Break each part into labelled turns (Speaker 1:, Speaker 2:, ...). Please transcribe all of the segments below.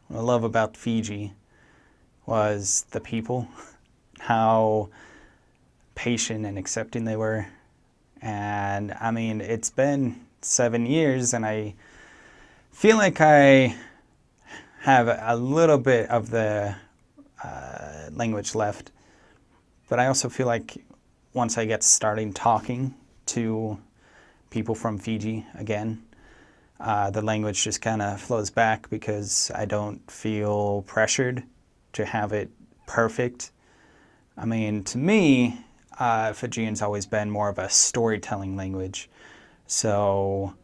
Speaker 1: what I love about Fiji was the people, how patient and accepting they were. And I mean, it's been 7 years and I feel like I have a little bit of the language left, but I also feel like once I get starting talking to people from Fiji again, the language just kind of flows back because I don't feel pressured to have it perfect. I mean, to me, Fijian's always been more of a storytelling language. So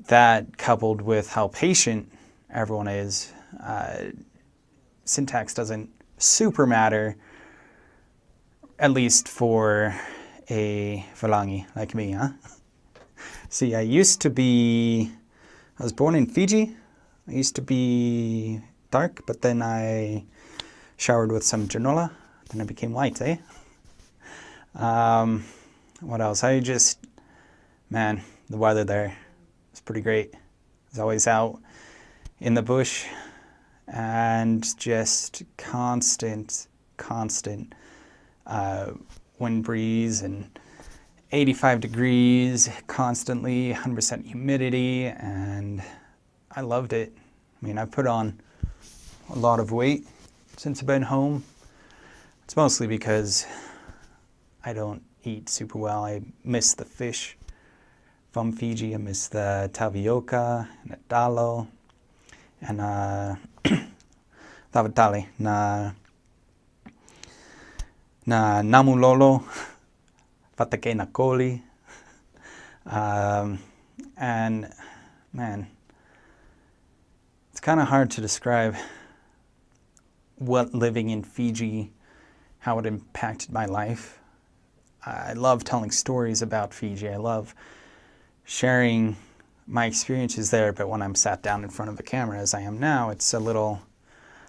Speaker 1: that coupled with how patient everyone is, syntax doesn't super matter, at least for a Valangi like me, huh? See, I was born in Fiji. I used to be dark, but then I showered with some granola, then I became white, eh? What else? Man, the weather there is pretty great. I was always out in the bush and just constant wind breeze and 85 degrees constantly, 100% humidity, and I loved it. I mean, I've put on a lot of weight since I've been home. It's mostly because I don't eat super well. I miss the fish from Fiji. I miss the tapioca and the talo and tavatali na namulolo, patake na koli. And man, it's kind of hard to describe what living in Fiji, how it impacted my life. I love telling stories about Fiji. I love sharing my experiences there, but when I'm sat down in front of a camera as I am now, it's a little,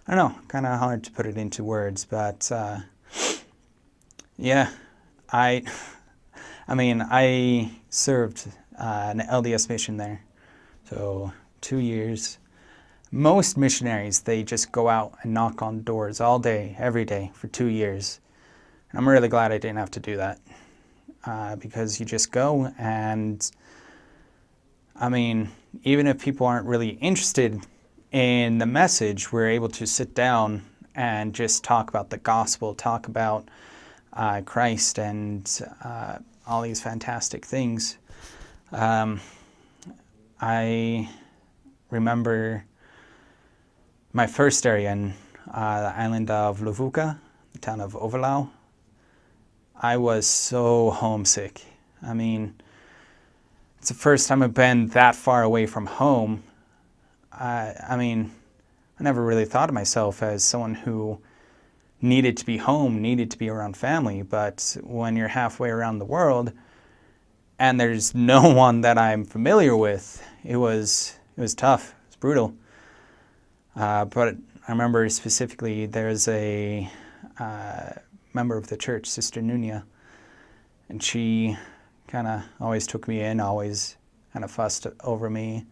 Speaker 1: I don't know, kind of hard to put it into words, but yeah, I served an LDS mission there, so 2 years. Most missionaries, they just go out and knock on doors all day, every day for 2 years. And I'm really glad I didn't have to do that because you just go and, I mean, even if people aren't really interested in the message, we're able to sit down and just talk about the gospel, talk about Christ and all these fantastic things. I remember my first area in the island of Luvuka, the town of Ovalau. I was so homesick. I mean, it's the first time I've been that far away from home. I mean, I never really thought of myself as someone who needed to be home, needed to be around family, but when you're halfway around the world and there's no one that I'm familiar with, it was tough. It was brutal. But I remember specifically there's a member of the church, Sister Nunia, and she kind of always took me in, always kind of fussed over me,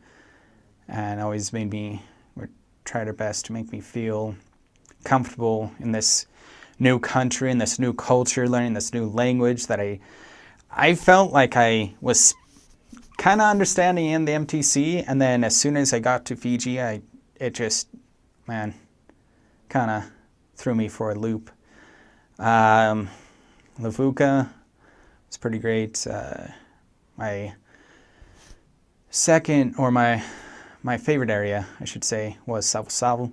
Speaker 1: and always made me, or tried her best to make me feel comfortable in this new country, in this new culture, learning this new language that I felt like I was kind of understanding in the MTC, and then as soon as I got to Fiji, it just, man, kind of threw me for a loop. Levuka was pretty great. My second, or my favorite area, I should say, was Savu,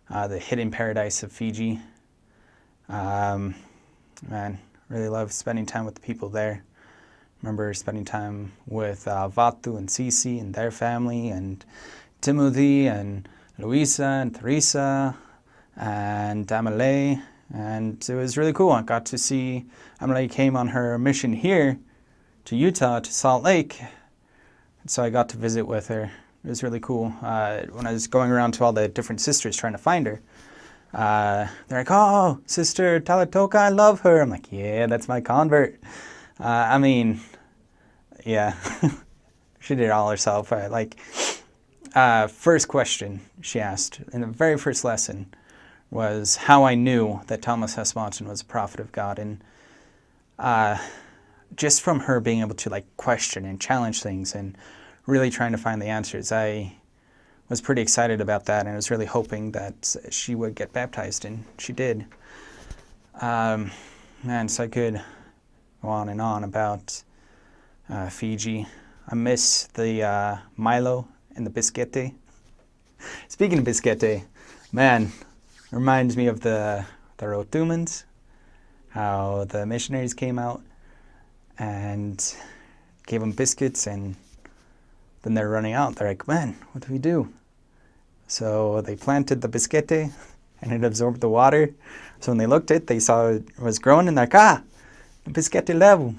Speaker 1: the hidden paradise of Fiji. Man, really loved spending time with the people there. Remember spending time with Vatu and Sisi and their family, and Timothy and Luisa and Teresa and Amalei, and it was really cool. I got to see Amalei came on her mission here to Utah, to Salt Lake, and so I got to visit with her. It was really cool. When I was going around to all the different sisters trying to find her, they're like, "Oh, Sister Talatoka, I love her." I'm like, "Yeah, that's my convert." I mean, yeah, she did it all herself. first question she asked in the very first lesson was how I knew that Thomas S. Monson was a prophet of God. And just from her being able to like question and challenge things and really trying to find the answers, I was pretty excited about that, and I was really hoping that she would get baptized, and she did. Man, so I could go on and on about Fiji. I miss the Milo and the bisquete. Speaking of bisquete, man, reminds me of the Rotumans, how the missionaries came out and gave them biscuits, and then they're running out. They're like, man, what do we do? So they planted the bisquete, and it absorbed the water. So when they looked at it, they saw it was growing, and they're like, the bisquete level.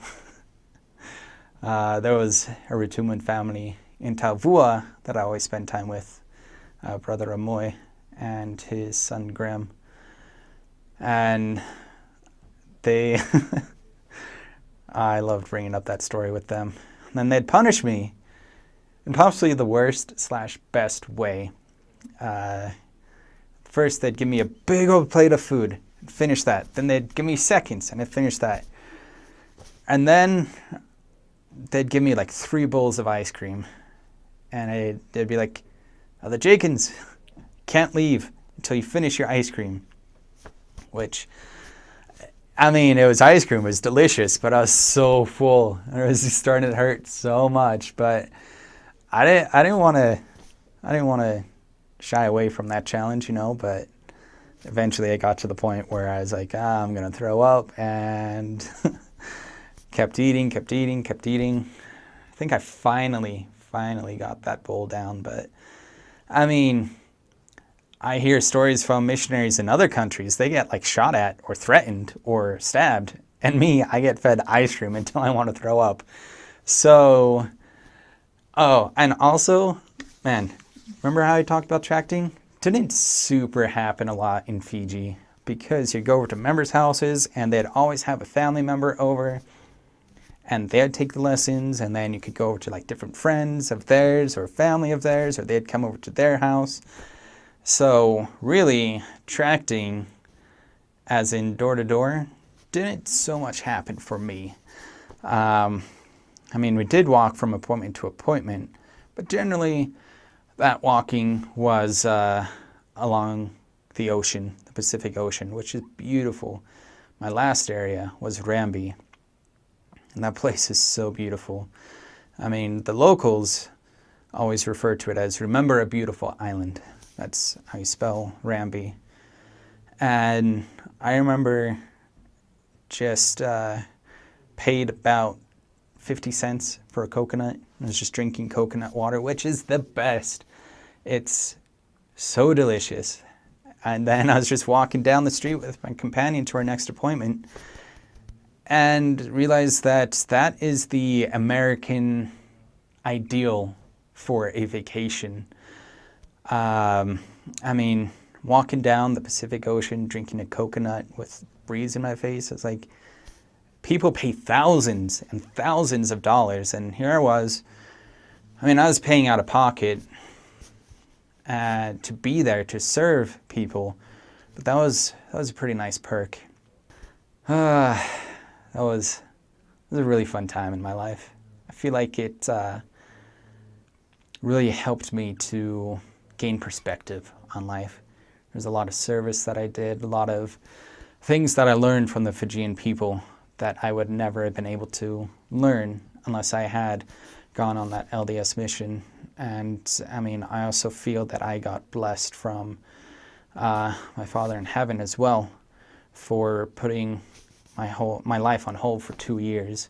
Speaker 1: There was a Rotuman family in Tavua that I always spend time with, Brother Amoy and his son Graham. And they, I loved bringing up that story with them. And then they'd punish me in possibly the worst/best way. First, they'd give me a big old plate of food and finish that. Then they'd give me seconds and I'd finish that. And then they'd give me like 3 bowls of ice cream. And they'd be like, the Jenkins can't leave until you finish your ice cream. Which, I mean, it was ice cream. It was delicious, but I was so full. It was just starting to hurt so much. But I didn't want to shy away from that challenge, you know. But eventually, I got to the point where I was like, I'm gonna throw up, and kept eating. I think I finally got that bowl down. But I mean, I hear stories from missionaries in other countries. They get like shot at or threatened or stabbed. And me, I get fed ice cream until I want to throw up. So, and also, man, remember how I talked about tracting? Didn't super happen a lot in Fiji because you'd go over to members' houses and they'd always have a family member over and they'd take the lessons, and then you could go over to like different friends of theirs or family of theirs, or they'd come over to their house. So really, tracting, as in door to door, didn't so much happen for me. I mean, we did walk from appointment to appointment, but generally that walking was along the ocean, the Pacific Ocean, which is beautiful. My last area was Rambi, and that place is so beautiful. I mean, the locals always refer to it as remember a beautiful island. That's how you spell Rambi. And I remember just paid about 50 cents for a coconut. I was just drinking coconut water, which is the best. It's so delicious. And then I was just walking down the street with my companion to our next appointment and realized that that is the American ideal for a vacation. I mean, walking down the Pacific Ocean, drinking a coconut with breeze in my face, it's like people pay thousands and thousands of dollars, and here I was. I mean, I was paying out of pocket to be there to serve people, but that was a pretty nice perk. That was a really fun time in my life. I feel like it really helped me to gain perspective on life. There's a lot of service that I did, a lot of things that I learned from the Fijian people that I would never have been able to learn unless I had gone on that LDS mission. And I mean, I also feel that I got blessed from my Father in heaven as well for putting my life on hold for 2 years.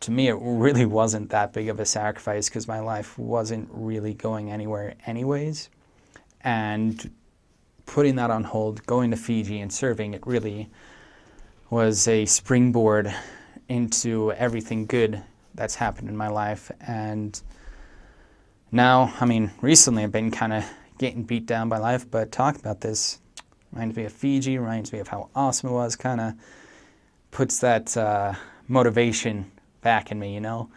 Speaker 1: To me, it really wasn't that big of a sacrifice because my life wasn't really going anywhere anyways. And putting that on hold, going to Fiji and serving, it really was a springboard into everything good that's happened in my life. And now, I mean, recently I've been kind of getting beat down by life, but talking about this reminds me of Fiji, reminds me of how awesome it was, kind of puts that motivation back in me, you know?